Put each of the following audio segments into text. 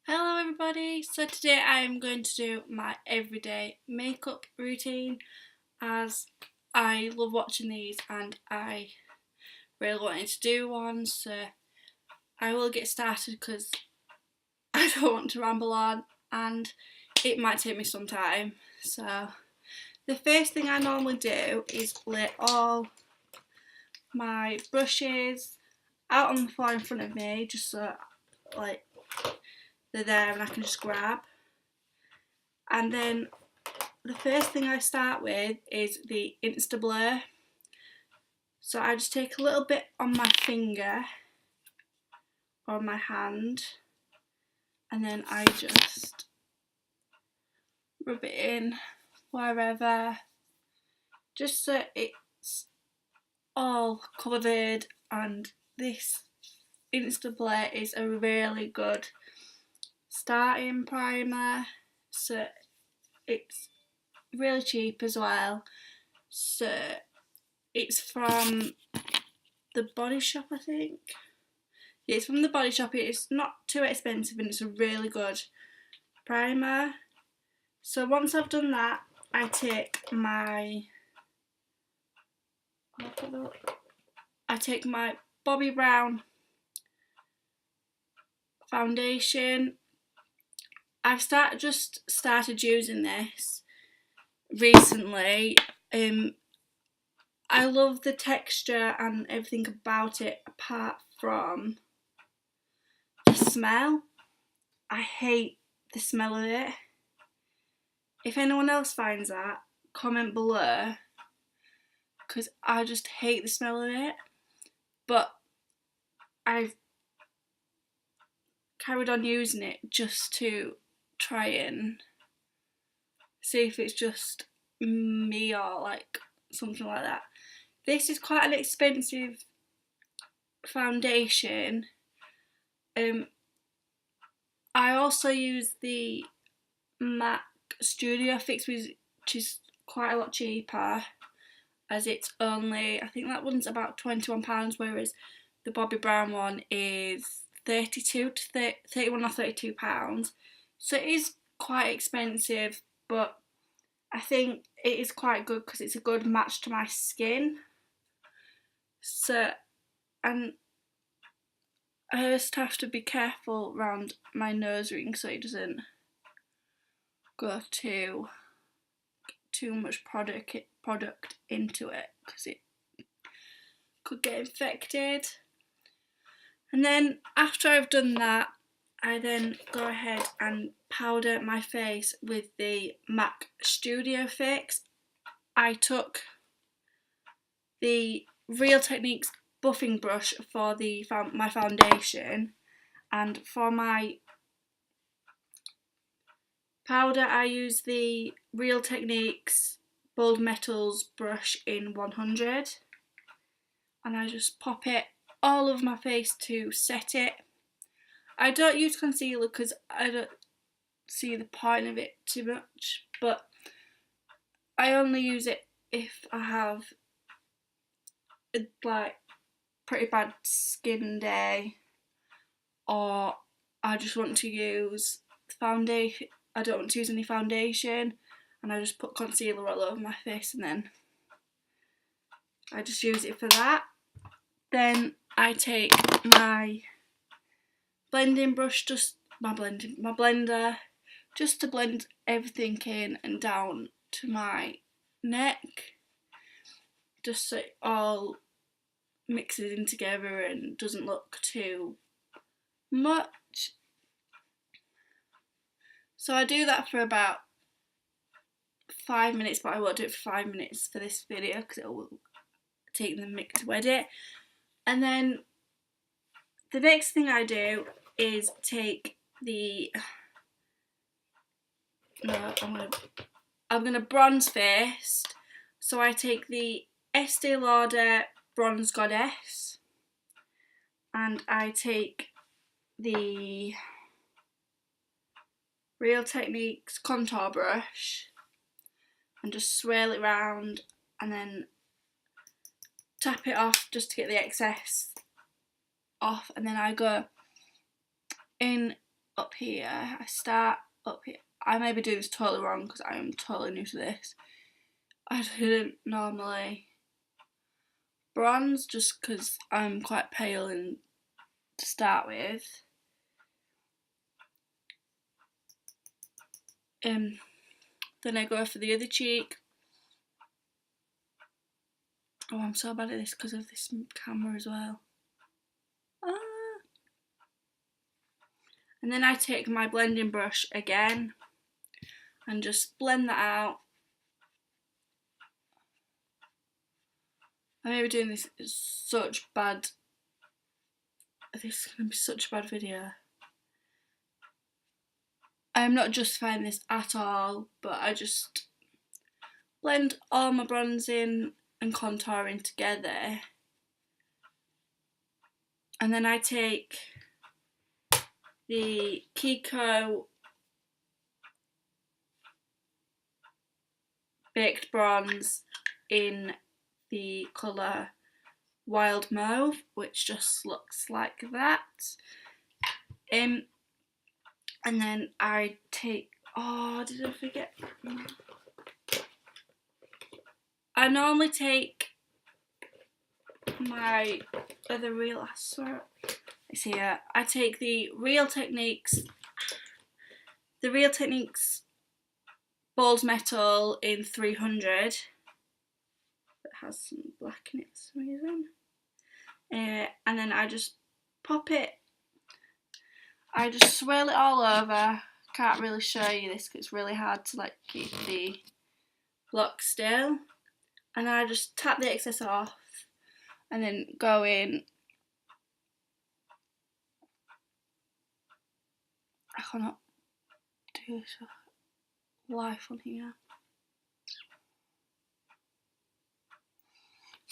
Hello everybody, so today I am going to do my everyday makeup routine as I love watching these and I really wanted to do one, so I will get started because I don't want to ramble on and it might take me some time. So the first thing I normally do is lay all my brushes out on the floor in front of me just so like they're there and I can just grab. And then the first thing I start with is the Insta Blur. So I just take a little bit on my finger or my hand and then I just rub it in wherever just so it's all covered, and this Insta Blur is a really good starting primer, so it's really cheap as well. So it's from the Body Shop, I think. Yeah, it's from the Body Shop. It's not too expensive and it's a really good primer. So once I've done that, I take my Bobbi Brown foundation. I've started using this recently. I love the texture and everything about it apart from the smell. I hate the smell of it. If anyone else finds that, comment below because I just hate the smell of it. But I've carried on using it just to try and see if it's just me or like something like that. This is quite an expensive foundation. I also use the MAC Studio Fix, which is quite a lot cheaper, as it's only, I think that one's about £21, whereas the Bobbi Brown one is 31 or £32. So it is quite expensive, but I think it is quite good because it's a good match to my skin. So, and I just have to be careful around my nose ring so it doesn't go too much product into it because it could get infected. And then after I've done that, I then go ahead and powder my face with the MAC Studio Fix. I took the Real Techniques buffing brush for my foundation, and for my powder I use the Real Techniques Bold Metals brush in 100, and I just pop it all over my face to set it. I don't use concealer because I don't see the point of it too much, but I only use it if I have a pretty bad skin day, or I just want to use foundation. I don't want to use any foundation, and I just put concealer all over my face, and then I just use it for that. Then I take my blending brush, my blender, just to blend everything in and down to my neck, just so it all mixes in together and doesn't look too much. So I do that for about 5 minutes, but I won't do it for 5 minutes for this video because it will take the minute to edit. And then the next thing I do is take the I'm gonna bronze first. So I take the Estee Lauder Bronze Goddess, and I take the Real Techniques contour brush and just swirl it round and then tap it off just to get the excess off, and then I go in up here. I start up here. I may be doing this totally wrong because I am totally new to this. I didn't normally bronze just because I'm quite pale and to start with. Then I go for the other cheek. Oh, I'm so bad at this because of this camera as well. And then I take my blending brush again and just blend that out. I may be doing this such bad. This is going to be such a bad video. I'm not justifying this at all, but I just blend all my bronzing and contouring together. And then I take the Kiko Baked Bronze in the colour Wild Mauve, which just looks like that. And then I take, oh, did I forget? I normally take my other Real, I swear it's here. I take the Real Techniques Bold Metal in 300. It has some black in it for some reason. And then I just pop it. I just swirl it all over. Can't really show you this because it's really hard to like keep the block still. And then I just tap the excess off and then go in. I cannot do this live on here.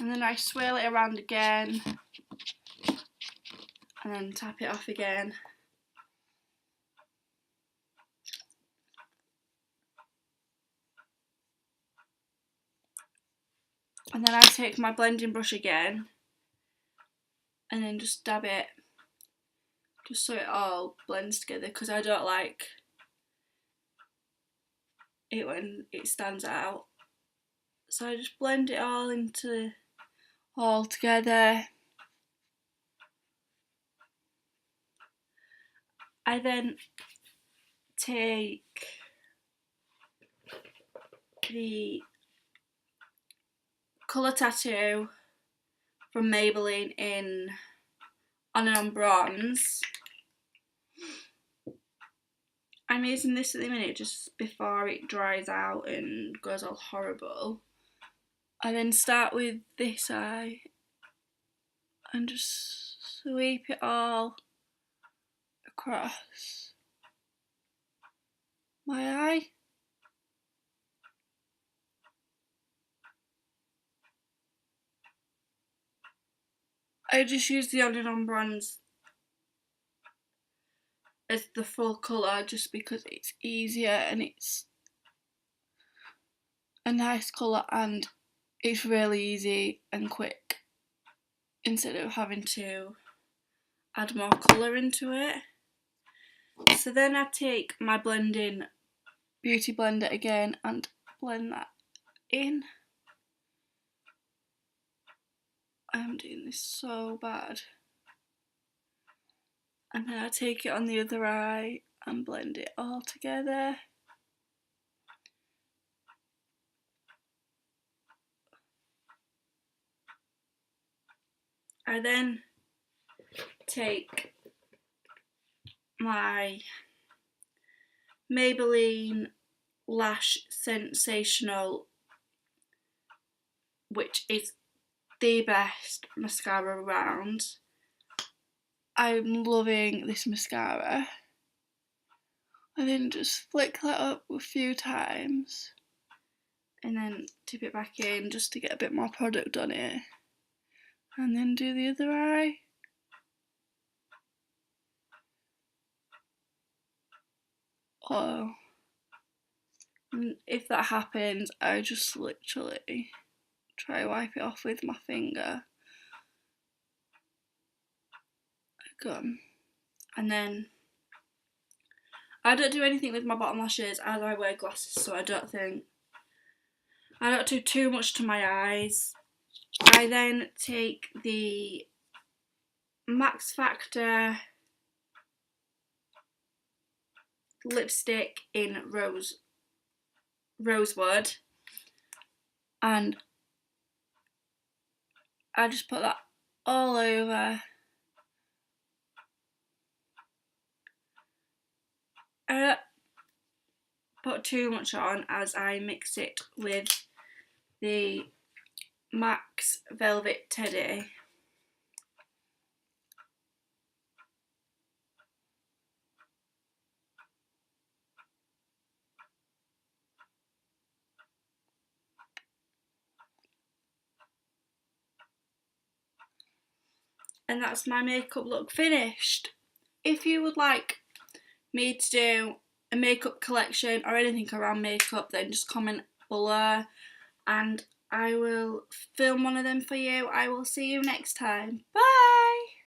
And then I swirl it around again and then tap it off again. And then I take my blending brush again and then just dab it just so it all blends together because I don't like it when it stands out. So I just blend it all together. I then take the Colour Tattoo from Maybelline in On and On Bronze. I'm using this at the minute just before it dries out and goes all horrible. I then start with this eye and just sweep it all across my eye. I just use the On and On Bronze as the full colour just because it's easier and it's a nice colour and it's really easy and quick instead of having to add more colour into it. So then I take my blending beauty blender again and blend that in. I'm doing this so bad. And then I take it on the other eye and blend it all together. I then take my Maybelline Lash Sensational, which is the best mascara around. I'm loving this mascara. And then just flick that up a few times and then dip it back in just to get a bit more product on it. And then do the other eye. Oh. And if that happens, I just literally try wipe it off with my finger. Gum. And then I don't do anything with my bottom lashes as I wear glasses, so I don't do too much to my eyes. I then take the Max Factor lipstick in Rosewood, and I just put that all over. I don't put too much on as I mix it with the MAC Velvet Teddy. And that's my makeup look finished. If you would like me to do a makeup collection or anything around makeup, then just comment below and I will film one of them for you. I will see you next time. Bye!